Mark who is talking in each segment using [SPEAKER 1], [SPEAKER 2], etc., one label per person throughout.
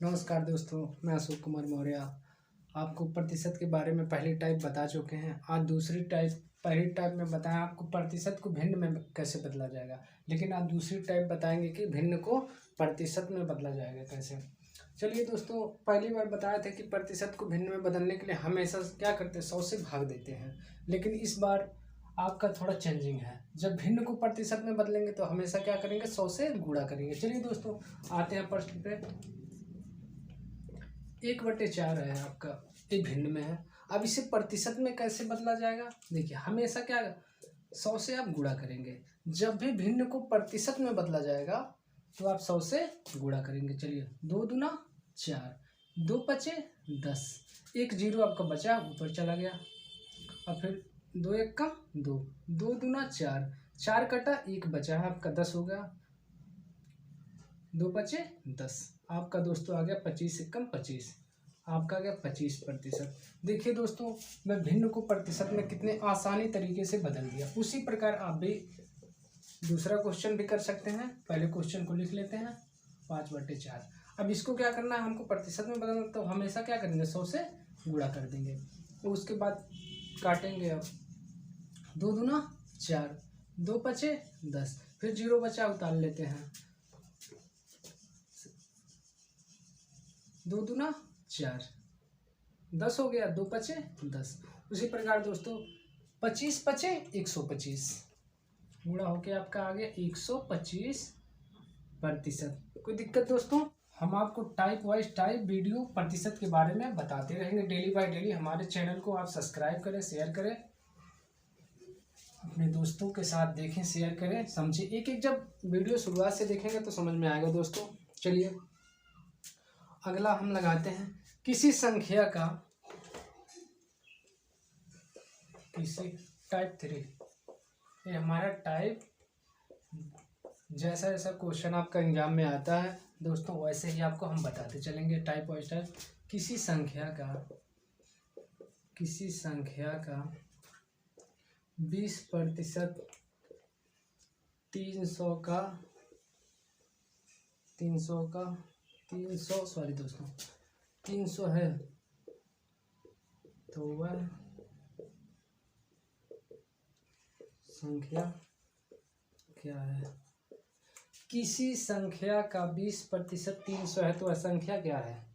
[SPEAKER 1] नमस्कार दोस्तों, मैं अशोक कुमार मौर्य आपको प्रतिशत के बारे में पहली टाइप बता चुके हैं। आज दूसरी टाइप, पहली टाइप में बताया आपको प्रतिशत को भिन्न में कैसे बदला जाएगा, लेकिन आज दूसरी टाइप बताएंगे कि भिन्न को प्रतिशत में बदला जाएगा कैसे। चलिए दोस्तों, पहली बार बताया था कि प्रतिशत को भिन्न में बदलने के लिए हमेशा क्या करते हैं, 100 से भाग देते हैं, लेकिन इस बार आपका थोड़ा चेंजिंग है। जब भिन्न को प्रतिशत में बदलेंगे तो हमेशा क्या करेंगे, 100 से गुणा करेंगे। चलिए दोस्तों, आते हैं प्रश्न पे। 1/4 है आपका, ये भिन्न में है। अब इसे प्रतिशत में कैसे बदला जाएगा, देखिए हमेशा क्या 100 से आप गुणा करेंगे। जब भी भिन्न को प्रतिशत में बदला जाएगा तो आप 100 से गुणा करेंगे। चलिए, 2 दूना 4, 2 पचे 10, 1 0 आपका बचा ऊपर चला गया। अब फिर 2 1 का 2, 2 दूना 4, 4 कटा 1 बचा है आपका 10 हो गया, 2 पचे 10, आपका दोस्तों आ गया 25 से कम 25, आपका आ गया 25%। देखिए दोस्तों, मैं भिन्न को प्रतिशत में कितने आसानी तरीके से बदल दिया। उसी प्रकार आप भी दूसरा क्वेश्चन भी कर सकते हैं। पहले क्वेश्चन को लिख लेते हैं, 5/4। अब इसको क्या करना है, हमको प्रतिशत में बदलना, तो हमेशा क्या करेंगे, 100 से गुणा कर देंगे। तो उसके बाद काटेंगे। अब 2 दूना 4, 2 पचे 10, फिर 0 बचा उतार लेते हैं, 2 दूना 4, 10 हो गया, 2 पचे 10। उसी प्रकार दोस्तों 25 पचे 125, गुणा होके आपका आ गया 125%। कोई दिक्कत दोस्तों? हम आपको टाइप वाइज टाइप वीडियो प्रतिशत के बारे में बताते रहेंगे डेली बाय डेली। हमारे चैनल को आप सब्सक्राइब करें, शेयर करें, अपने दोस्तों के साथ देखें, शेयर करें, समझिए। एक एक जब वीडियो शुरुआत से देखेंगे तो समझ में आएगा दोस्तों। चलिए अगला हम लगाते हैं, किसी संख्या का, किसी टाइप 3, ये हमारा टाइप, जैसा जैसा क्वेश्चन आपका एग्जाम में आता है दोस्तों वैसे ही आपको हम बताते चलेंगे टाइप वाइज टाइप। किसी संख्या का 20% 300 का 300 सॉरी दोस्तों 300 है तो वह संख्या क्या है। किसी संख्या का 20% 300 है तो वह संख्या क्या है,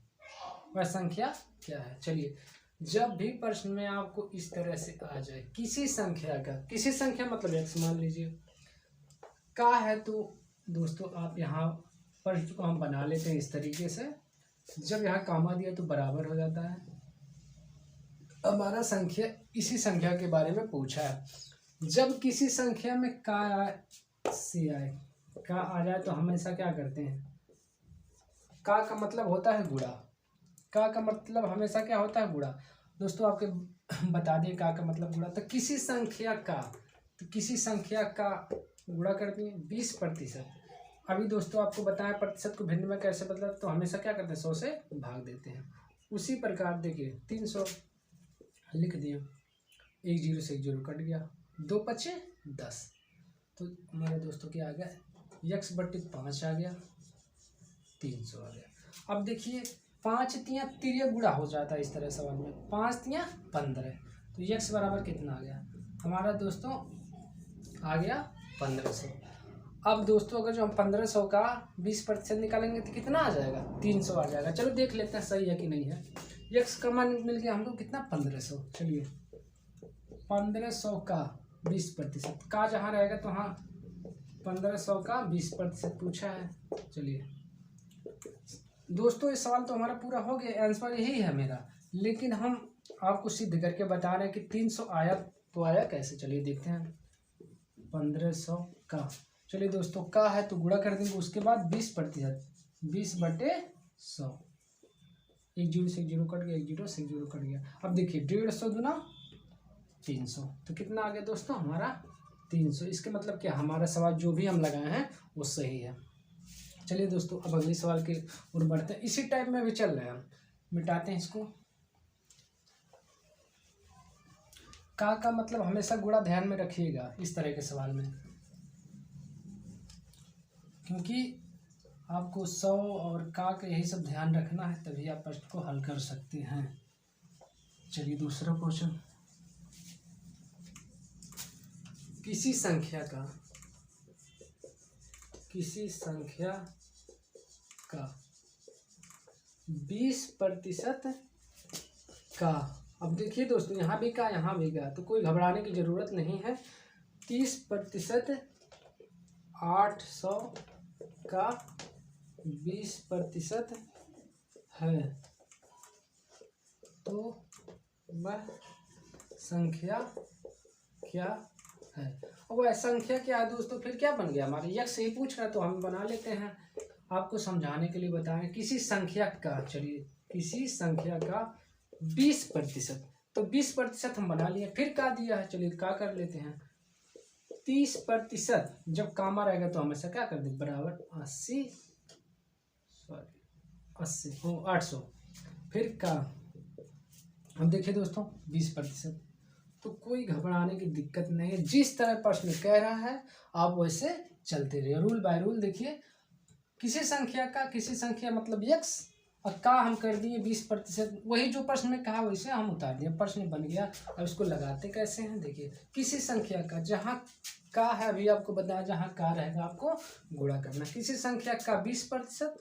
[SPEAKER 1] वह संख्या क्या है। चलिए, जब भी प्रश्न में आपको इस तरह से आ जाए, किसी संख्या का, किसी संख्या मतलब x मान लीजिए का है, तो दोस्तों आप यहाँ प्रश्न को हम बना लेते हैं इस तरीके से। जब यहाँ कामा दिया तो बराबर हो जाता है। हमारा संख्या, इसी संख्या के बारे में पूछा है। जब किसी संख्या में का आ जाए तो हमेशा क्या करते हैं, का मतलब होता है गुणा। का मतलब हमेशा क्या होता है, गुणा। दोस्तों आपके बता दिए का मतलब गुणा। तो किसी संख्या का गुणा कर दिए 20%। अभी दोस्तों आपको बताया प्रतिशत को भिन्न में कैसे बदला, तो हमेशा क्या करते हैं, 100 से भाग देते हैं। उसी प्रकार देखिए 300 लिख दिए, 1 0 से 1 0 कट गया, 2 पचे 10, तो हमारे दोस्तों क्या आ गया, x/5 आ गया, 300 आ गया। अब देखिए 5 तियाँ तिर्यक गुणा हो जाता है इस तरह सवाल में, 5 तियाँ 15, तो x बराबर कितना आ गया हमारा दोस्तों, आ गया 1500। अब दोस्तों अगर जो हम 1500 का 20% निकालेंगे तो कितना आ जाएगा, 300 आ जाएगा। चलो देख लेते हैं सही है कि नहीं है। x का मान मिल गया हमको कितना, 1500। चलिए 1500 का 20% का जहाँ रहेगा तो हाँ 1500 का 20% पूछा है। चलिए दोस्तों, इस सवाल तो हमारा पूरा हो गया, आंसर यही है मेरा, लेकिन हम आपको सिद्ध करके बता रहे हैं कि 300 आया तो आया कैसे। चलिए देखते हैं 1500 का। चलिए दोस्तों, का है तो गुणा कर देंगे, उसके बाद 20%, 20/100, 1 0 से 1 0 कट गया, 1 0 से 1 0 कट गया। अब देखिए 150 दूना 300, तो कितना आ गया दोस्तों हमारा 300। इसके मतलब क्या, हमारा सवाल जो भी हम लगाए हैं वो सही है। चलिए दोस्तों, अब अगले सवाल के ओर बढ़ते हैं। इसी टाइप में भी चल रहे हैं हम, मिटाते हैं इसको। का मतलब हमेशा गुणा ध्यान में रखिएगा इस तरह के सवाल में, क्योंकि आपको 100 और का यही सब ध्यान रखना है, तभी आप प्रश्न को हल कर सकते हैं। चलिए दूसरा क्वेश्चन, किसी संख्या का 20% का, अब देखिए दोस्तों यहाँ भी का यहाँ भी का, तो कोई घबराने की ज़रूरत नहीं है। 30% 800 का 20% है, तो वह संख्या क्या है। अब वह संख्या क्या है दोस्तों, फिर क्या बन गया हमारे यक्ष ही पूछ रहा है तो हम बना लेते हैं, आपको समझाने के लिए बताएं। किसी संख्या का, चलिए किसी संख्या का 20%, तो 20% हम बना लिए। फिर का दिया है, चलिए का कर लेते हैं। 30%, जब कामा रहेगा तो हमेशा क्या कर दे, बराबर 800। फिर का, अब देखिए दोस्तों 20%, तो कोई घबराने की दिक्कत नहीं है। जिस तरह प्रश्न कह रहा है आप वैसे चलते रहिए, रूल बाय रूल। देखिए किसी संख्या मतलब यक्स, और का हम कर दिए 20%, वही जो प्रश्न में कहा वैसे हम उतार दिए, प्रश्न बन गया। अब इसको लगाते कैसे हैं, देखिए किसी संख्या का, जहाँ का है अभी आपको बताया, जहाँ का रहेगा आपको गुणा करना। किसी संख्या का 20%,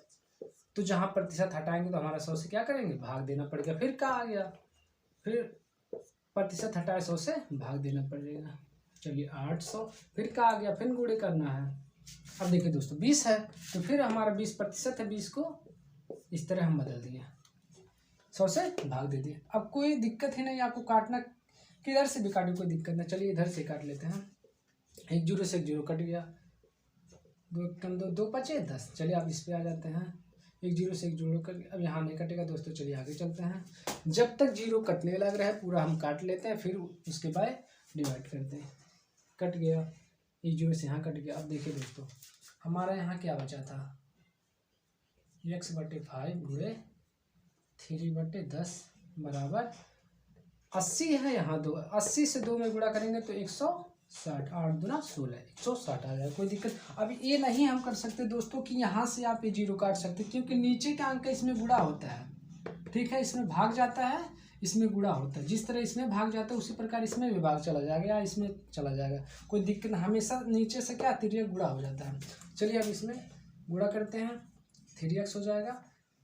[SPEAKER 1] तो जहाँ प्रतिशत हटाएंगे तो हमारा 100 से क्या करेंगे, भाग देना पड़ेगा। फिर का आ गया, फिर प्रतिशत हटाए 100 से भाग देना पड़ेगा। चलिए 800, फिर का आ गया, फिर गुणे करना है। अब देखिए दोस्तों 20 है, तो फिर हमारा 20% है, 20 को इस तरह हम बदल दिए, 100 से भाग दे दिए। अब कोई दिक्कत ही नहीं, आपको काटना किधर से भी काटे कोई दिक्कत नहीं। चलिए इधर से काट लेते हैं, 1 0 से 1 0 कट गया, 2 कम 2 2 5 10। चलिए आप इस पे आ जाते हैं, 1 0 से 1 0 कट, अब यहाँ नहीं कटेगा दोस्तों। चलिए आगे चलते हैं, जब तक 0 कटने लग रहा है पूरा हम काट लेते हैं, फिर उसके बाद डिवाइड करते हैं। कट गया, 1 0 से यहाँ कट गया। अब देखिए दोस्तों हमारा यहाँ क्या बचा था, x/5 गुणे 3/10 बराबर 80 है। यहाँ 2, 80 से 2 में गुणा करेंगे तो 160, 8 दूना 16, 160 आ जाएगा, कोई दिक्कत। अब ये नहीं हम कर सकते दोस्तों कि यहाँ से आप ये 0 काट सकते, क्योंकि नीचे का अंक इसमें गुणा होता है, ठीक है, इसमें भाग जाता है, इसमें गुणा होता है। जिस तरह इसमें भाग जाता है उसी प्रकार इसमें भी भाग चला जाएगा या इसमें चला जाएगा, कोई दिक्कत नहीं। हमेशा नीचे से क्या तिर्यक गुणा हो जाता है। चलिए अब इसमें गुणा करते हैं, 3x हो जाएगा,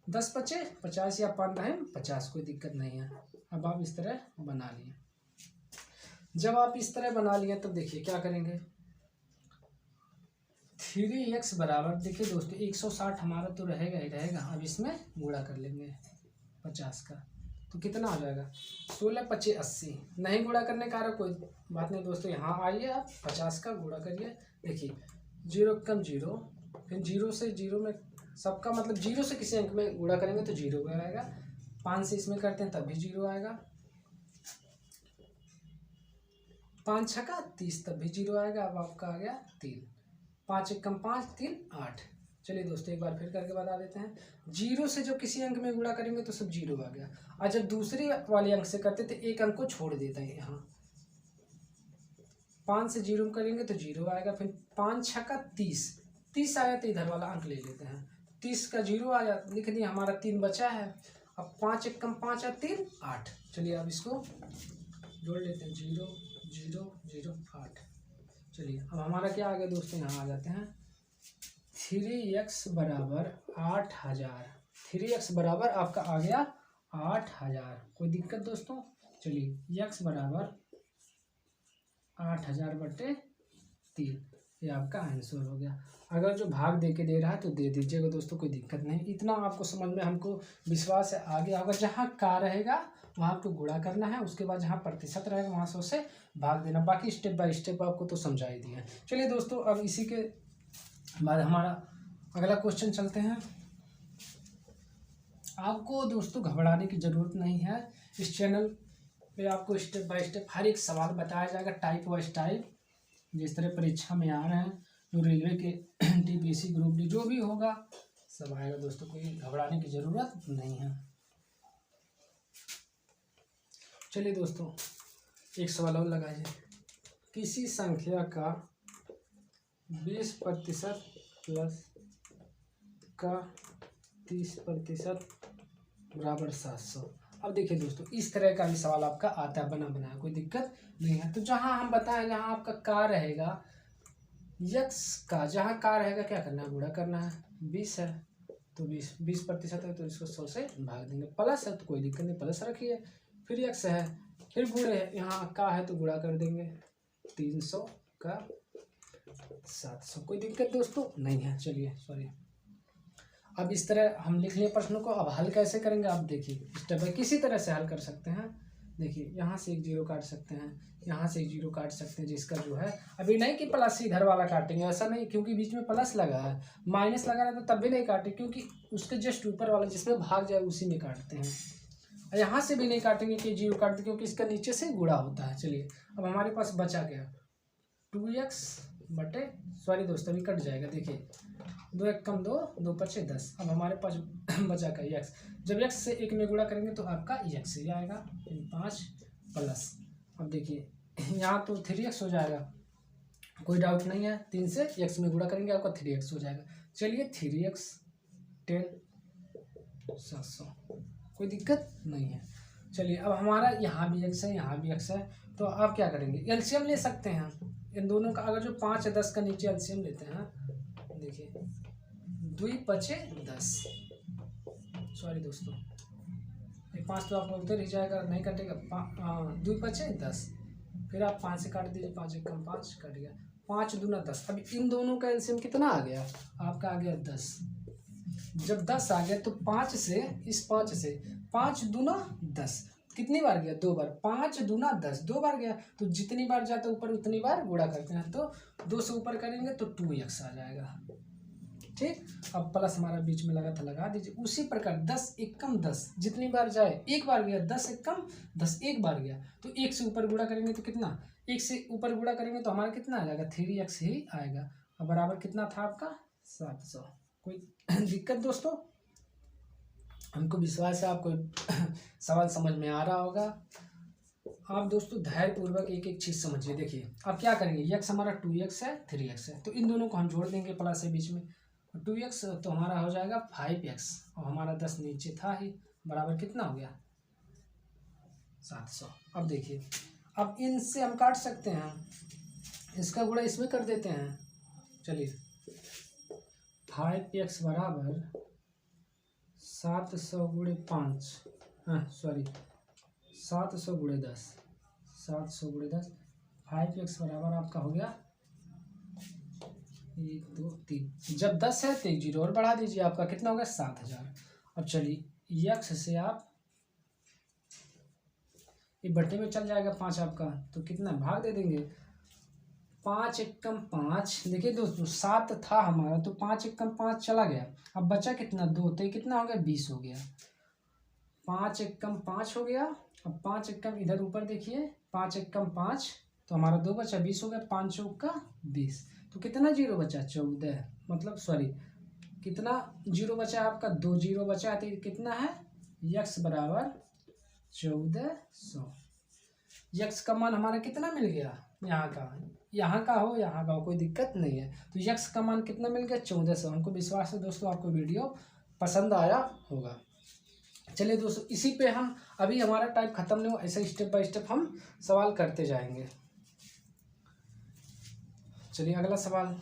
[SPEAKER 1] 10 × 5 = 50 या 5 × 50, कोई दिक्कत नहीं है। अब आप इस तरह बना लिए, जब आप इस तरह बना लिए तो देखिए क्या करेंगे, 3x बराबर, देखिए दोस्तों 160 हमारा तो रहेगा ही रहेगा। अब इसमें गुणा कर लेंगे 50 का, तो कितना आ जाएगा, 16 × 5 = 80। नहीं गुणा करने का रहा कोई बात नहीं दोस्तों, यहाँ आइए आप 50 का गुणा करिए। देखिए 0 कम 0, फिर 0 से 0 में सबका मतलब 0 से किसी अंक में गुणा करेंगे तो 0 आएगा, 5 से इसमें करते हैं तब भी 0 आएगा, 5 × 6 = 30 तब भी 0 आएगा। अब आपका आ गया 3, 5 × 1 = 5, 3 = 8। चलिए दोस्तों एक बार फिर करके बता देते हैं, 0 से जो किसी अंक में गुणा करेंगे तो सब 0 आ गया, और जब दूसरे वाले अंक से करते तो एक अंक को छोड़ देता है। यहाँ 5 से 0 करेंगे तो 0 आएगा, फिर 5 × 6 = 30, 30 आया तो इधर वाला अंक ले लेते हैं, 30 का 0 आ जाता, लिख दिया, हमारा 3 बचा है। अब 5 × 1 = 5 = 3 = 8। चलिए अब इसको जोड़ लेते हैं, 0 0 0 8। चलिए अब हमारा क्या आ गया दोस्तों, यहाँ आ जाते हैं, 3x बराबर 8000, 3x बराबर आपका आ गया 8000, कोई दिक्कत दोस्तों। चलिए x बराबर 8000/3, ये आपका आंसर हो गया। अगर जो भाग दे के दे रहा है तो दे दीजिएगा दोस्तों, कोई दिक्कत नहीं। इतना आपको समझ में हमको विश्वास है। आगे अगर जहाँ का रहेगा वहाँ आपको गुणा करना है, उसके बाद जहाँ प्रतिशत रहेगा वहाँ 100 से भाग देना, बाकी स्टेप बाय स्टेप आपको तो समझा ही दिया है। चलिए दोस्तों अब इसी के बाद हमारा अगला क्वेश्चन चलते हैं। आपको दोस्तों घबराने की ज़रूरत नहीं है, इस चैनल पे आपको स्टेप बाय स्टेप हर एक सवाल बताया जाएगा, टाइप वाइज टाइप, जिस तरह परीक्षा में आ रहे हैं, जो रेलवे के TPSC ग्रुप डी जो भी होगा सब आएगा दोस्तों, कोई घबराने की ज़रूरत नहीं है। चलिए दोस्तों एक सवाल और लगाइए, किसी संख्या का 20% प्लस का 30% बराबर 700। अब देखिए दोस्तों, इस तरह का भी सवाल आपका आता है बना बनाया, कोई दिक्कत नहीं है। तो जहां हम बताएं, जहां आपका का रहेगा यक्स का, जहां का रहेगा क्या करना है, गुणा करना है। 20 है तो 20% है तो इसको 100 से भाग देंगे। प्लस है तो कोई दिक्कत नहीं, प्लस रखिए। फिर यक्स है, फिर गुणे है, यहाँ का है तो गुणा कर देंगे। 300 का 700, कोई दिक्कत दोस्तों नहीं है। चलिए सॉरी, अब इस तरह हम लिख लिए प्रश्नों को। अब हल कैसे करेंगे आप देखिए, स्टेप बाय किसी तरह से हल कर सकते हैं। देखिए यहाँ से एक जीरो काट सकते हैं, यहाँ से एक जीरो काट सकते हैं, जिसका जो है अभी नहीं कि प्लस इधर वाला काटेंगे, ऐसा नहीं, क्योंकि बीच में प्लस लगा है। माइनस लगा है तो तब भी नहीं काटे, क्योंकि उसके जस्ट ऊपर वाला जिसमें भाग जाए उसी में काटते हैं। यहाँ से भी नहीं काटेंगे कि जीरो काट दे, क्योंकि इसका नीचे से गुणा होता है। चलिए अब हमारे पास बचा गया 2x बटे, सॉरी दोस्तों अभी कट जाएगा। देखिए 2 एक कम 2, 2 पचे 10। अब हमारे पास बचा का x, जब x से 1 में गुणा करेंगे तो आपका x ही आएगा 5 प्लस। अब देखिए यहाँ तो 3x हो जाएगा, कोई डाउट नहीं है। 3 से x में गुणा करेंगे आपका 3x हो जाएगा। चलिए 3x 10 700, कोई दिक्कत नहीं है। चलिए अब हमारा यहाँ भी x है, यहाँ भी x है, तो आप क्या करेंगे, एलसीएम ले सकते हैं इन दोनों का। अगर जो 5 है 10 का नीचे एलसीएम लेते हैं, देखिए 2 पचे 10, सॉरी दोस्तों ये 5 तो आपको उधर ही जाएगा, नहीं कटेगा। 2 पचे 10, फिर आप 5 से काट दीजिए, 5 एक कम 5 कट गया, 5 दूना 10। अब इन दोनों का एलसीएम कितना आ गया आपका, आ गया 10। जब 10 आ गया तो 5 से, इस 5 से 5 दूना 10, कितनी बार गया, 2 बार। 5 दूना 10, 2 बार गया, तो जितनी बार जाता है ऊपर उतनी बार गुणा करते हैं। तो 2 से ऊपर करेंगे तो 2x आ जाएगा। ठीक, अब प्लस हमारा बीच में लगा था, लगा दीजिए। उसी प्रकार 10 एक कम 10, जितनी बार जाए, एक बार गया, 10 एक कम 10 एक बार गया, तो 1 से ऊपर गुणा करेंगे तो कितना, 1 से ऊपर गुणा करेंगे तो हमारा कितना आ जाएगा, 3x ही आएगा। अब बराबर कितना था आपका 700। कोई दिक्कत दोस्तों, हमको विश्वास है आपको सवाल समझ में आ रहा होगा। आप दोस्तों धैर्य पूर्वक एक एक चीज़ समझिए। देखिए अब क्या करेंगे, यक्स हमारा 2x है 3x है, तो इन दोनों को हम जोड़ देंगे, प्लस है बीच में। 2x तो हमारा हो जाएगा 5x, और हमारा 10 नीचे था ही, बराबर कितना हो गया 700। अब देखिए, अब इनसे हम काट सकते हैं, इसका गुणा इसमें कर देते हैं। चलिए 5x बराबर 700 गुणे 5, हाँ सॉरी 700 गुणे 10, 700 गुणे 10, 5x बराबर आपका हो गया 1 2 3। जब 10 है तो एक जीरो और बढ़ा दीजिए, आपका कितना हो गया 7000। अब चलिए यक्स से आप ये बट्टे में चल जाएगा 5 आपका, तो कितना भाग दे देंगे। 5 एक कम 5, देखिए दोस्तों 7 था हमारा, तो 5 एक कम 5 चला गया, अब बचा कितना 2, तो ये कितना हो गया 20 हो गया। 5 एक कम 5 हो गया, अब 5 एक कम इधर ऊपर देखिए, 5 एक कम 5, तो हमारा 2 बचा 20 हो गया, 5 चौक का 20, तो कितना जीरो बचा 14, मतलब सॉरी कितना जीरो बचा आपका, 2 जीरो बचा, तो कितना है यक्स बराबर 1400। यक्स का मान हमारा कितना मिल गया, यहाँ का हो यहाँ का हो कोई दिक्कत नहीं है। तो यक्स का मान कितना मिल गया 1400। हमको विश्वास है दोस्तों आपको वीडियो पसंद आया होगा। चलिए दोस्तों, इसी पे हम अभी हमारा टाइम खत्म नहीं हुआ, ऐसे स्टेप बाय स्टेप हम सवाल करते जाएंगे। चलिए अगला सवाल,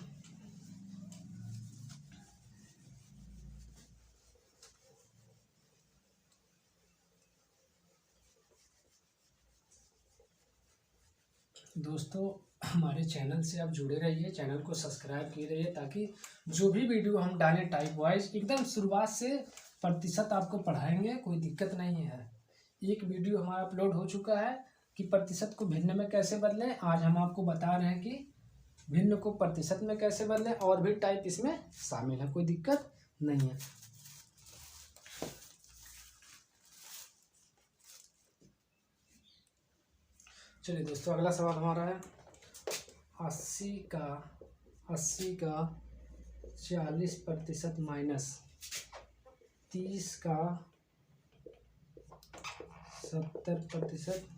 [SPEAKER 1] दोस्तों हमारे चैनल से आप जुड़े रहिए, चैनल को सब्सक्राइब किए रहिए, ताकि जो भी वीडियो हम डालें टाइप वाइज एकदम शुरुआत से प्रतिशत आपको पढ़ाएंगे, कोई दिक्कत नहीं है। एक वीडियो हमारा अपलोड हो चुका है कि प्रतिशत को भिन्न में कैसे बदलें, आज हम आपको बता रहे हैं कि भिन्न को प्रतिशत में कैसे बदलें, और भी टाइप इसमें शामिल है, कोई दिक्कत नहीं है। चलिए दोस्तों अगला सवाल हमारा है 80 का 40% माइनस 30 का 70%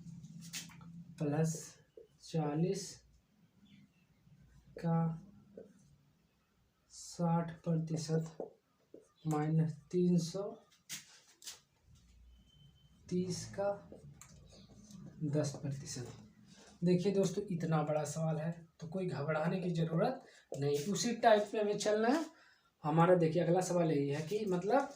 [SPEAKER 1] प्लस 40 का 60% माइनस 330 का 10%। देखिए दोस्तों, इतना बड़ा सवाल है तो कोई घबराने की ज़रूरत नहीं, उसी टाइप में हमें चलना है। हमारा देखिए अगला सवाल यही है कि मतलब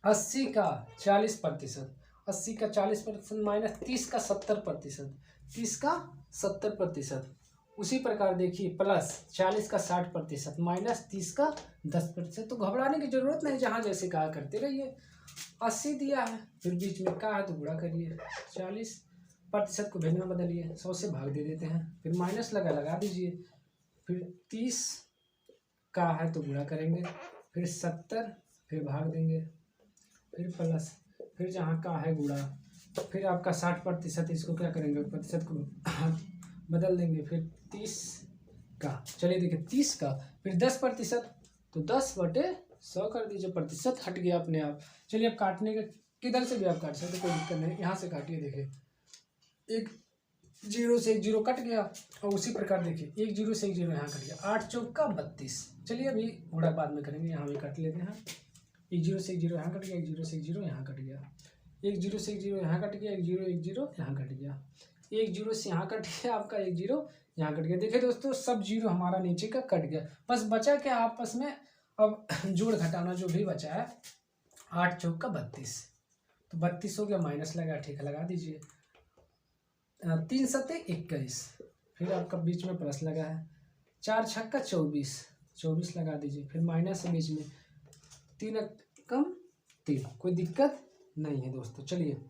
[SPEAKER 1] 80 का 40%, 80 का 40% माइनस 30 का 70%, 30 का 70%। उसी प्रकार देखिए प्लस 40 का 60% माइनस 30 का 10%। तो घबराने की जरूरत नहीं, जहाँ जैसे कहा करते रहिए। 80 दिया है, फिर बीच में का है तो गुणा करिए, 40% को भिन्न में बदलिए, 100 से भाग दे देते हैं, फिर माइनस लगा दीजिए, फिर 30 का है तो गुणा करेंगे, फिर 70, फिर भाग देंगे, फिर प्लस, फिर जहाँ का है गुणा, फिर आपका 60%, इसको क्या करेंगे, प्रतिशत को बदल देंगे, फिर 30 का, चलिए देखिए 30 का, फिर 10%, तो 10/100 कर दीजिए, प्रतिशत हट गया अपने आप। चलिए अब काटने के किधर से भी आप काट सकते, कोई दिक्कत नहीं, यहाँ से काटिए। देखिए एक 0 से 1 0 कट गया, और उसी प्रकार देखिए 1 0 से 1 0 यहाँ कट गया, 8 चौका 32। चलिए अभी गुणा बाद में करेंगे, यहाँ भी काट लेते हैं। 1 0 से 1 0 यहाँ कट गया, 1 0 से 1 0 यहाँ कट गया, 1 0 से 1 0 यहाँ कट गया, 1 0 1 0 यहाँ कट गया, 1 0 से यहाँ कट गया आपका, 1 0 यहाँ कट गया। देखिए दोस्तों, सब जीरो हमारा नीचे का कट गया, बस बचा क्या आपस में अब जोड़ घटाना जो भी बचा है। 8 चौका 32, तो 32 हो गया, माइनस लगा, ठीक है लगा दीजिए। 3 सत्ते 21, फिर आपका बीच में प्लस लगा है, 4 छक्का 24, 24 लगा दीजिए, फिर माइनस है बीच में, 3 कम 3, कोई दिक्कत नहीं है दोस्तों। चलिए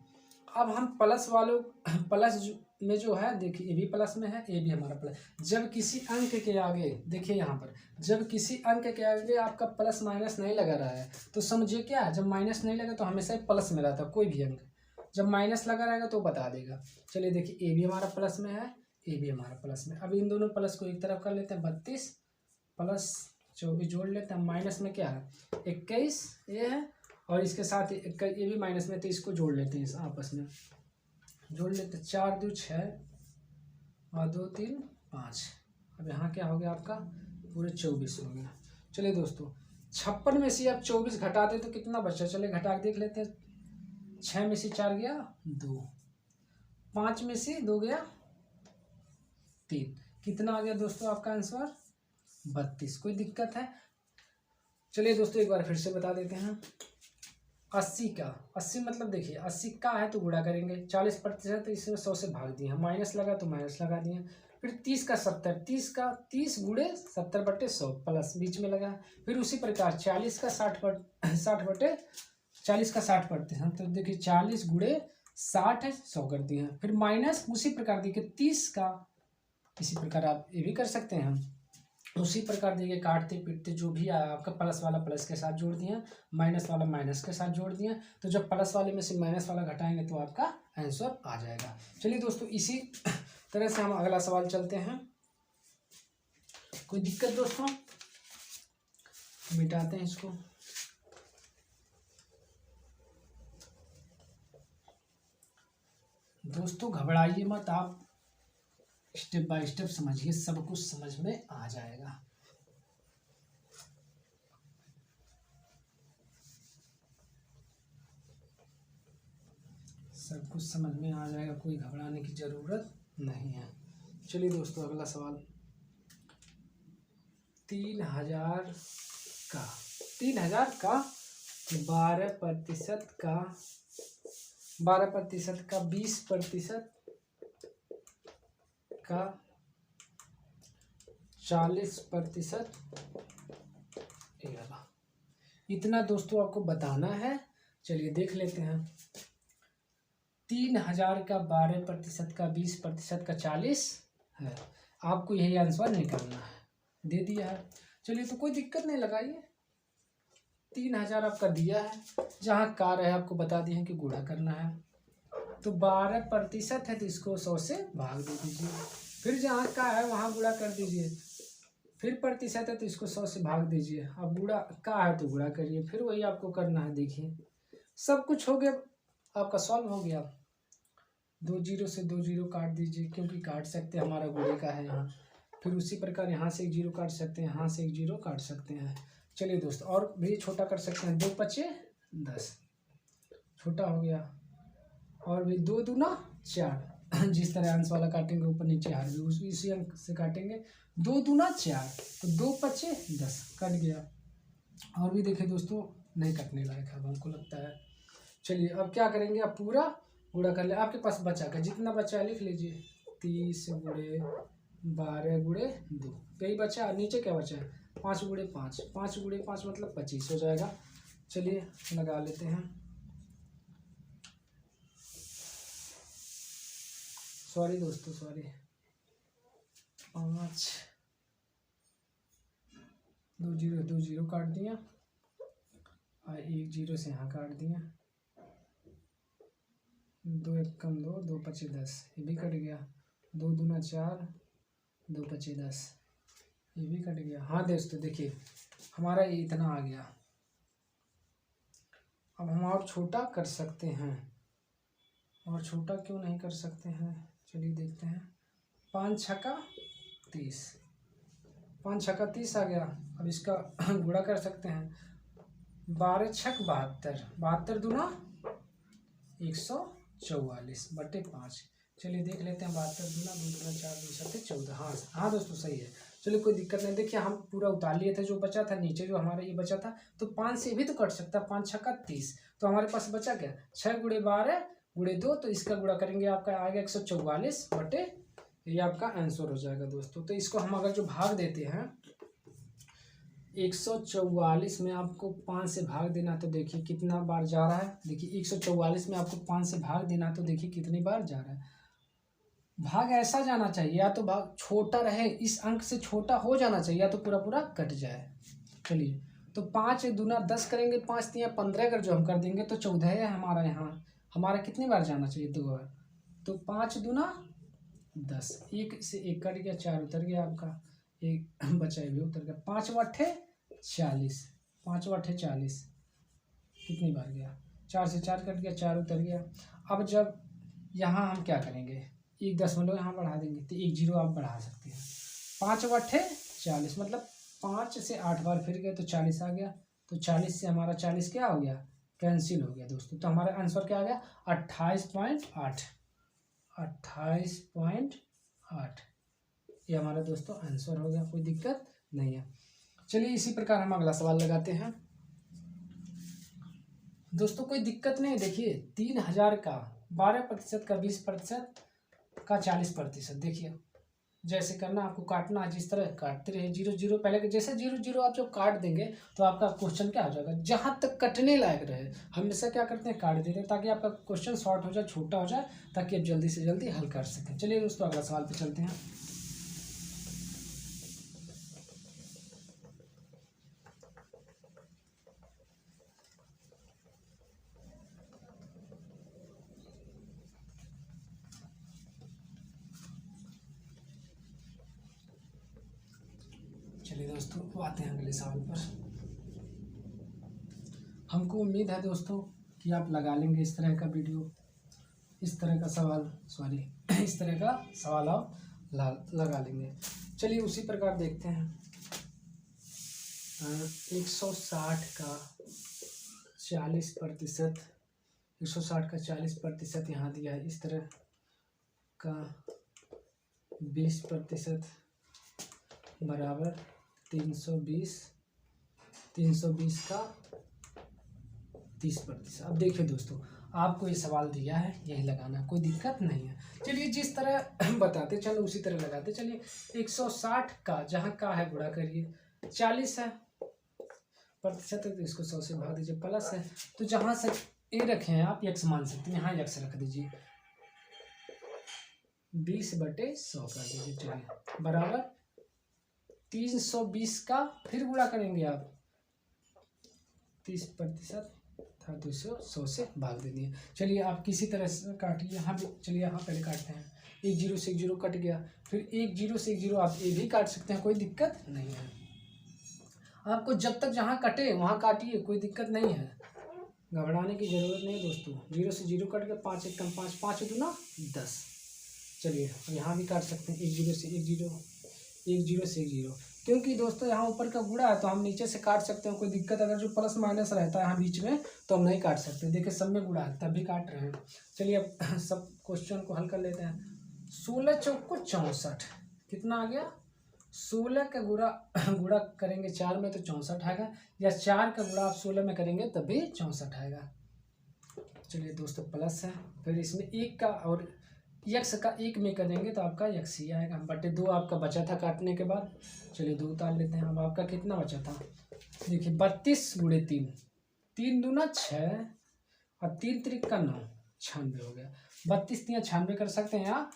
[SPEAKER 1] अब हम प्लस वालों प्लस में जो है, देखिए ये भी प्लस में है, ये भी हमारा प्लस। जब किसी अंक के आगे, देखिए यहाँ पर, जब किसी अंक के आगे आपका प्लस माइनस नहीं लगा रहा है तो समझिए क्या है, जब माइनस नहीं लगा तो हमेशा प्लस में रहता है कोई भी अंक, जब माइनस लगा रहेगा तो बता देगा। चलिए देखिए, ए भी हमारा प्लस में है, ए भी हमारा प्लस में। अब इन दोनों प्लस को एक तरफ कर लेते हैं, 32 प्लस 24 जोड़ लेते हैं, माइनस में क्या है 21 ये है, और इसके साथ ये भी माइनस में, तो इसको जोड़ लेते हैं, इस आपस में जोड़ लेते हैं, 4 2 6 और 2 3 5। अब यहाँ क्या हो गया आपका, पूरे 24 हो गया। चलिए दोस्तों, 56 में से आप 24 घटा दें तो कितना बचा, चलिए घटा के देख लेते हैं। 6 में से 4 गया 2, 5 में से 2 गया 3, कितना आ गया दोस्तों आपका आंसर 32। कोई दिक्कत है? चलिए दोस्तों एक बार फिर से बता देते हैं। 80 का, 80 मतलब देखिए 80 का है तो गुणा करेंगे, 40% तो इसमें 100 से भाग दिए, माइनस लगा तो माइनस लगा दिए, फिर 30 का 70, 30 का 30 गुणे 70/100 प्लस बीच में लगा, फिर उसी प्रकार 40 का 40 का 60%, तो देखिए 40 गुणे 60 है, 100 कर दिए, फिर माइनस उसी प्रकार देखिए 30 का, इसी प्रकार आप ये भी कर सकते हैं। उसी प्रकार देखिए काटते पीटते जो भी आया आपका, प्लस वाला प्लस के साथ जोड़ दिया, माइनस वाला माइनस के साथ जोड़ दिया, तो जब प्लस वाले में से माइनस वाला घटाएंगे तो आपका आंसर आ जाएगा। चलिए दोस्तों, इसी तरह से हम अगला सवाल चलते हैं। कोई दिक्कत दोस्तों? मिटाते हैं इसको। दोस्तों घबराइए मत, आप स्टेप बाय स्टेप समझिए, सब कुछ समझ में आ जाएगा। सब कुछ समझ में आ जाएगा, कोई घबराने की जरूरत नहीं है। चलिए दोस्तों अगला सवाल, 3000 का 12% का 12% का 20% का 40%, इतना दोस्तों आपको बताना है। चलिए देख लेते हैं। 3000 का 12% का 20% का 40 है, आपको यही आंसर निकालना है, दे दिया है। चलिए तो कोई दिक्कत नहीं, लगाइए। 3000 आपका दिया है, जहाँ कार है आपको बता दिए हैं कि गुणा करना है, तो 12% है तो इसको 100 से भाग दे दीजिए, फिर जहाँ का है वहाँ गुणा कर दीजिए, फिर प्रतिशत है तो इसको 100 से भाग दीजिए, अब गुणा का है तो गुणा करिए, फिर वही आपको करना है। देखिए सब कुछ हो गया, आपका सॉल्व हो गया। 2 0 से 2 0 काट दीजिए, क्योंकि काट सकते हैं, हमारा गुणे का है यहाँ। फिर उसी प्रकार यहाँ से 1 0 काट सकते हैं, यहाँ से 1 0 काट सकते हैं। चलिए दोस्तों और भी छोटा कर सकते हैं, 2 पचे 10, छोटा हो गया। और भी 2 दूना 4, जिस तरह अंश वाला काटेंगे ऊपर नीचे हार भी इसी अंक से काटेंगे। 2 दूना 4, तो 2 पचे 10 कट गया। और भी देखिए दोस्तों नहीं कटने लायक है हमको लगता है। चलिए अब क्या करेंगे, अब पूरा गुणा कर ले। आपके पास बचा का जितना बचा है लिख लीजिए, 30 गुणे 12 गुणे 2, यही बचा। नीचे क्या बचा है, 5 गुणे 5, 5 गुणे 5 मतलब 25 हो जाएगा। चलिए लगा लेते हैं। सॉरी दोस्तों सॉरी, 5 2 जीरो काट दिया और 1 0 से यहाँ काट दिया। 2 1 कम 2, 2 पचे 10, ये भी कट गया। 2 दूना 4, 2 पचे 10, ये भी कट गया। हाँ दोस्तों देखिए हमारा ये इतना आ गया। अब हम और छोटा कर सकते हैं, और छोटा क्यों नहीं कर सकते हैं, चलिए देखते हैं। 5 छक्का 30, 5 छक्का 30 आ गया। अब इसका गुणा कर सकते हैं, 12 छक 72, 72 दूना 144 बटे 5। चलिए देख लेते हैं, 72 दूना 2 दूना 4 2 7 14। हाँ हाँ दोस्तों सही है। चलिए कोई दिक्कत नहीं। देखिए हम पूरा उतार लिए थे, जो बचा था नीचे जो हमारा ये बचा था, तो 5 से भी तो कट सकता है। 5 छक्का 30, तो हमारे पास बचा क्या, 6 गुणे 12 गुणे 2, तो इसका गुणा करेंगे आपका आएगा 144 बटे, ये आपका आंसर हो जाएगा दोस्तों। तो इसको हम अगर जो भाग देते हैं 144 में आपको 5 से भाग देना, तो देखिए कितना बार जा रहा है। देखिए 144 में आपको 5 से भाग देना, तो देखिए कितनी बार जा रहा है। भाग ऐसा जाना चाहिए, या तो भाग छोटा रहे, इस अंक से छोटा हो जाना चाहिए, या तो पूरा पूरा कट जाए। चलिए तो 5 दूना 10 करेंगे, 5 तिया 15 अगर जो हम कर देंगे तो 14 है हमारा। यहाँ हमारा कितनी बार जाना चाहिए, 2 बार। तो 5 दूना 10, 1 से 1 कट गया, 4 उतर गया आपका, 1 बचा भी उतर गया। 5 वाठे 40, 5 वाठे 40 कितनी बार गया, 4 से 4 कट गया, 4 उतर गया। अब जब यहाँ हम क्या करेंगे, 1 दशमलव यहाँ बढ़ा देंगे, तो 1 0 आप बढ़ा सकते हैं। 5 वाठे 40 मतलब 5 से 8 बार फिर गए तो 40 आ गया। तो 40 से हमारा 40 क्या हो गया, कैंसिल हो गया दोस्तों। तो हमारा आंसर क्या आ गया, 28.8, 28.8, ये हमारा दोस्तों आंसर हो गया। कोई दिक्कत नहीं है। चलिए इसी प्रकार हम अगला सवाल लगाते हैं दोस्तों। कोई दिक्कत नहीं। देखिए 3000 का 12% का 20% का 40%। देखिए जैसे करना आपको, काटना जिस तरह काटते रहे, 0 0 पहले जैसे 0 0 आप जब काट देंगे तो आपका क्वेश्चन क्या हो जाएगा, जहाँ तक कटने लायक रहे हमेशा क्या करते हैं, काट देते हैं, ताकि आपका क्वेश्चन शॉर्ट हो जाए, छोटा हो जाए, ताकि आप जल्दी से जल्दी हल कर सकें। चलिए दोस्तों अगला सवाल पे चलते हैं। चलिए दोस्तों आते हैं अगले सवाल पर। हमको उम्मीद है दोस्तों कि आप लगा लेंगे इस तरह का वीडियो, इस तरह का सवाल, सॉरी इस तरह का सवाल आप लगा लेंगे। चलिए उसी प्रकार देखते हैं। 160 का 40%, 160 का 40% यहाँ दिया है। इस तरह का 20% बराबर 320, 320 का 30%। अब देखिए दोस्तों आपको ये सवाल दिया है, यही लगाना, कोई दिक्कत नहीं है। चलिए जिस तरह बताते चलो उसी तरह लगाते। चलिए 160 का जहाँ का है गुणा करिए, 40 है प्रतिशत है तो इसको 100 से भाग दीजिए, प्लस है तो जहाँ से ए रखे हैं आप x मान सकते हैं, यहाँ x रख दीजिए, 20/100 कर दीजिए। चलिए बराबर 320 का फिर गुणा करेंगे आप, 30% था तो इसको 100 से भाग दे दिए। चलिए आप किसी तरह से काटिए, यहाँ भी चलिए यहाँ पहले काटते हैं। 1 0 से 1 0 कट गया, फिर 1 0 से 1 0 आप ये भी काट सकते हैं, कोई दिक्कत नहीं है। आपको जब तक जहाँ कटे वहाँ काटिए, कोई दिक्कत नहीं है, घबराने की ज़रूरत नहीं दोस्तों। 0 से 0 कट गया, 5 1 कम 5, 5 दूना 10। चलिए यहाँ भी काट सकते हैं, 1 0 से 1 0, 1 0 से 1 0, क्योंकि दोस्तों यहाँ ऊपर का गुणा है तो हम नीचे से काट सकते हैं, कोई दिक्कत अगर जो प्लस माइनस रहता है यहाँ बीच में तो हम नहीं काट सकते। देखिए सब में गुणा है तब भी काट रहे हैं। चलिए अब सब क्वेश्चन को हल कर लेते हैं। 16 चौक को 64 कितना आ गया, 16 का गुणा करेंगे 4 में तो 64 आएगा, या 4 का गुणा आप 16 में करेंगे तब भी 64 आएगा। चलिए दोस्तों प्लस है, फिर इसमें 1 का और यक्स का 1 में करेंगे तो आपका यक्स ही आएगा, बटे 2 आपका बचा था काटने के बाद। चलिए 2 उतार लेते हैं। अब आपका कितना बचा था, देखिए 32 गुणे 3, 3 दूना 6 और 3 त्रिक का 9, 96 हो गया। 32 3 96 कर सकते हैं, या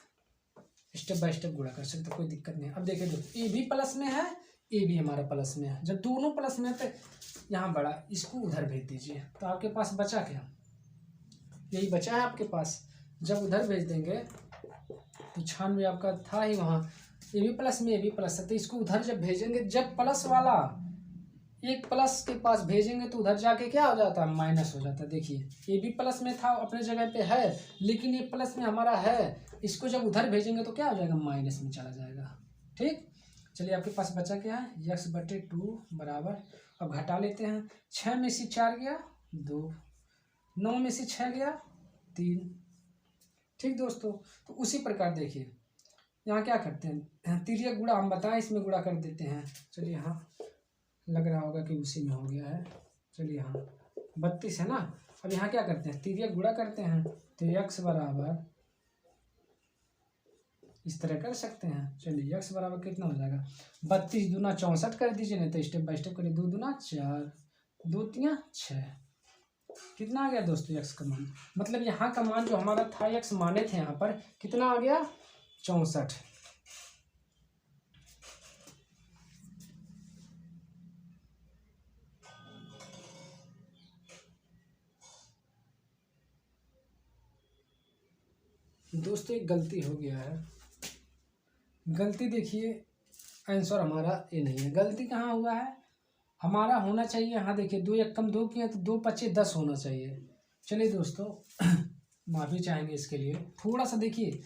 [SPEAKER 1] स्टेप बाय स्टेप गुणा कर सकते हैं, कोई दिक्कत नहीं। अब देखिए दोस्तों ए भी प्लस में है, ए भी हमारा प्लस में है। जब दोनों प्लस में है तो यहाँ बड़ा, इसको उधर भेज दीजिए तो आपके पास बचा क्या, यही बचा है आपके पास। जब उधर भेज देंगे तो 96 आपका था ही वहाँ, ए भी प्लस में ए भी प्लस है, तो इसको उधर जब भेजेंगे, जब प्लस वाला एक प्लस के पास भेजेंगे तो उधर जाके क्या हो जाता है, माइनस हो जाता है। देखिए ए भी प्लस में था अपने जगह पे है, लेकिन ये प्लस में हमारा है, इसको जब उधर भेजेंगे तो क्या हो जाएगा, माइनस में चला जाएगा। ठीक, चलिए आपके पास बचा क्या है, यक्स बटे 2 बराबर, अब घटा लेते हैं। 6 में से 4 गया 2, 9 में से 6 गया 3। ठीक दोस्तों, तो उसी प्रकार देखिए यहाँ क्या करते हैं, तिर्यक गुणा हम बताएं इसमें गुणा कर देते हैं। चलिए यहाँ लग रहा होगा कि उसी में हो गया है। चलिए यहाँ 32 है ना, अब यहाँ क्या करते हैं, तिर्यक गुणा करते हैं, तो यक्स बराबर इस तरह कर सकते हैं। चलिए यक्स बराबर कितना हो जाएगा, 32 दूना 64 कर दीजिए, नहीं तो स्टेप बाय स्टेप करिए। 2 दूना 4, 2 तिया 6, कितना आ गया दोस्तों यक्स का मान, मतलब यहाँ का मान जो हमारा था यक्स माने थे यहाँ पर कितना आ गया, 64। दोस्तों एक गलती हो गया है, गलती देखिए आंसर हमारा ये नहीं है, गलती कहाँ हुआ है, हमारा होना चाहिए यहाँ देखिए 2 1 कम 2 किया तो 2 5 10 होना चाहिए। चलिए दोस्तों माफ़ी चाहेंगे इसके लिए, थोड़ा सा देखिए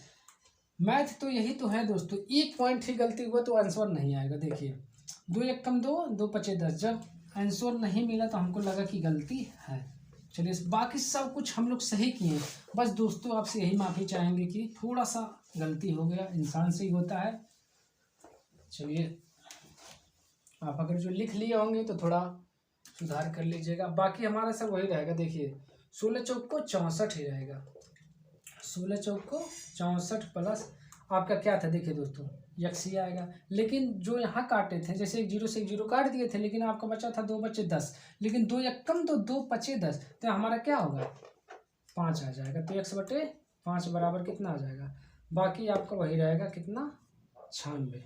[SPEAKER 1] मैथ तो यही तो है दोस्तों, एक पॉइंट ही गलती हुआ तो आंसर नहीं आएगा। देखिए 2 1 कम 2, 2 5 10, जब आंसर नहीं मिला तो हमको लगा कि गलती है। चलिए बाकी सब कुछ हम लोग सही किए, बस दोस्तों आपसे यही माफ़ी चाहेंगे कि थोड़ा सा गलती हो गया, इंसान से ही होता है। चलिए आप अगर जो लिख लिए होंगे तो थोड़ा सुधार कर लीजिएगा, बाकी हमारा सब वही रहेगा। देखिए 16 चौक को 64 ही रहेगा, 16 चौक को 64 प्लस आपका क्या था, देखिए दोस्तों यक्स ही आएगा। लेकिन जो यहाँ काटे थे, जैसे 1 0 से 1 0 काट दिए थे, लेकिन आपका बचा था 2 बचे 10, लेकिन 2 1 कम तो 2 5 10, तो हमारा क्या होगा 5 आ जाएगा, तो यक्स बटे 5 बराबर कितना आ जाएगा, बाकी आपका वही रहेगा कितना 96,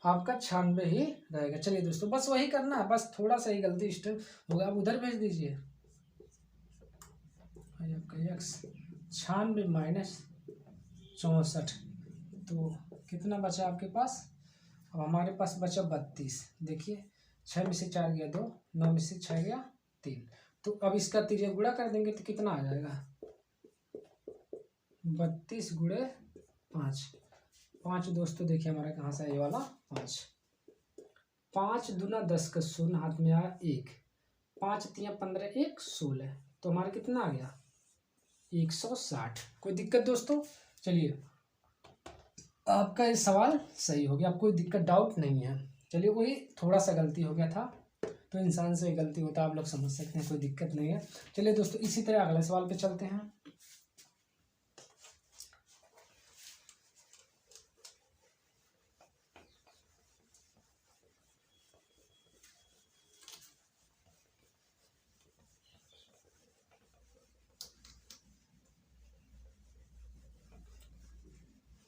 [SPEAKER 1] आपका 96 ही रहेगा। चलिए दोस्तों बस वही करना है, बस थोड़ा सा ही गलती स्टेप होगा, आप उधर भेज दीजिए। आपका यक्स 96 माइनस 64, तो कितना बचा आपके पास, अब हमारे पास बचा 32। देखिए 6 में से 4 गया 2, 9 में से 6 गया 3, तो अब इसका तिर्यक गुणा कर देंगे तो कितना आ जाएगा, 32 गुणे 5, 5 दोस्तों देखिए हमारा कहाँ से ये वाला 5, 5 दूना 10 का 0 हाथ में आया 1, 5 तिया 15 1 16, तो हमारा कितना आ गया 160। कोई दिक्कत दोस्तों, चलिए आपका ये सवाल सही हो गया, अब कोई दिक्कत डाउट नहीं है। चलिए वही थोड़ा सा गलती हो गया था, तो इंसान से गलती होता है, आप लोग समझ सकते हैं, कोई दिक्कत नहीं है। चलिए दोस्तों इसी तरह अगले सवाल पे चलते हैं।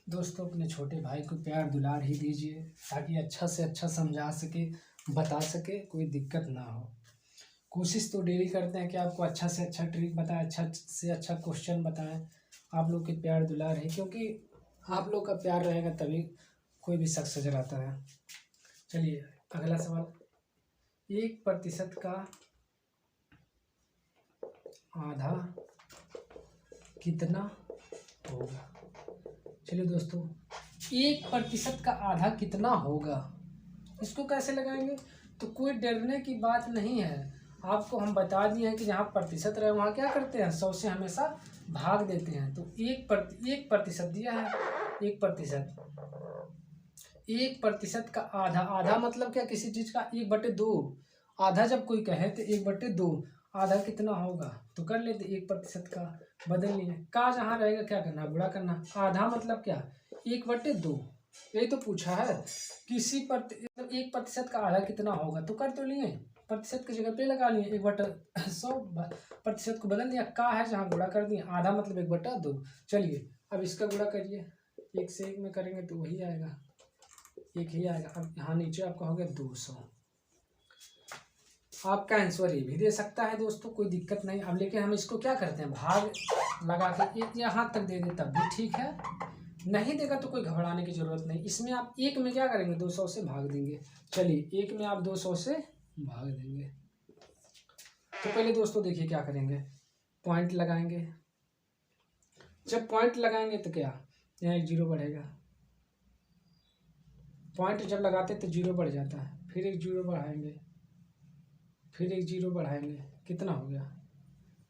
[SPEAKER 1] दोस्तों अपने छोटे भाई को प्यार दुलार ही दीजिए, ताकि अच्छा से अच्छा समझा सके, बता सके, कोई दिक्कत ना हो। कोशिश तो डेली करते हैं कि आपको अच्छा से अच्छा ट्रिक बताएं, अच्छा से अच्छा क्वेश्चन बताएं, आप लोग के प्यार दुलार है, क्योंकि आप लोग का प्यार रहेगा तभी कोई भी शख्स नजर आता है। चलिए अगला सवाल, 1% का आधा कितना होगा। चलिए दोस्तों 1% का आधा कितना होगा, इसको कैसे लगाएंगे? तो कोई डरने की बात नहीं है, आपको हम बता दिए हैं कि जहाँ प्रतिशत रहे वहाँ क्या करते हैं, 100 से हमेशा भाग देते हैं। तो 1% दिया है, 1%, 1% का आधा, आधा मतलब क्या, किसी चीज़ का 1/2, आधा जब कोई कहे तो 1/2, आधा कितना होगा, तो कर लेते 1% का, बदल लिए, का जहाँ रहेगा क्या करना, गुणा करना, आधा मतलब क्या, 1/2, यही तो पूछा है, किसी 1% का आधा कितना होगा, तो कर तो लिए, प्रतिशत की जगह पे लगा लिए, 1/100, प्रतिशत को बदल दिया, का है जहाँ गुणा कर दिए, आधा मतलब 1/2। चलिए अब इसका गुणा करिए, 1 से 1 में करेंगे तो वही आएगा, 1 ही आएगा। अब यहाँ नीचे आपका हो गया 200। आपका आंसर ये भी दे सकता है दोस्तों, कोई दिक्कत नहीं। अब लेकिन हम इसको क्या करते हैं, भाग लगा के यहाँ तक दे दे तब भी ठीक है, नहीं देगा तो कोई घबराने की जरूरत नहीं। इसमें आप 1 में क्या करेंगे, 200 से भाग देंगे। चलिए 1 में आप 200 से भाग देंगे। तो पहले दोस्तों देखिए क्या करेंगे, पॉइंट लगाएंगे। जब पॉइंट लगाएंगे तो क्या, यहाँ एक 0 बढ़ेगा, पॉइंट जब लगाते तो 0 बढ़ जाता है, फिर एक 0 बढ़ाएंगे, फिर एक 0 बढ़ाएंगे, कितना हो गया,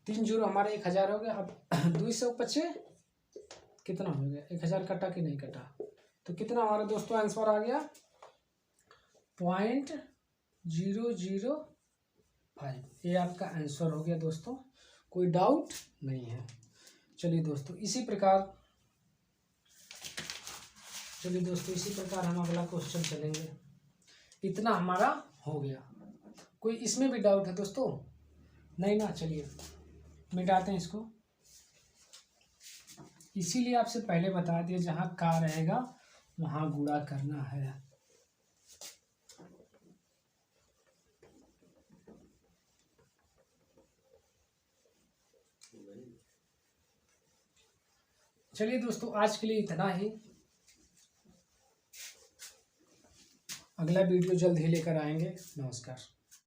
[SPEAKER 1] 3 0 हमारे 1000 हो गया। अब 225 कितना हो गया, 1000 कटा कि नहीं कटा, तो कितना हमारा दोस्तों आंसर आ गया, 0.005। ये आपका आंसर हो गया दोस्तों, कोई डाउट नहीं है। चलिए दोस्तों इसी प्रकार हम अगला क्वेश्चन चलेंगे। इतना हमारा हो गया, कोई इसमें भी डाउट है दोस्तों, नहीं ना? चलिए मिटाते हैं इसको, इसीलिए आपसे पहले बता दिया जहाँ का रहेगा वहाँ गुणा करना है। चलिए दोस्तों आज के लिए इतना ही, अगला वीडियो जल्द ही लेकर आएंगे। नमस्कार।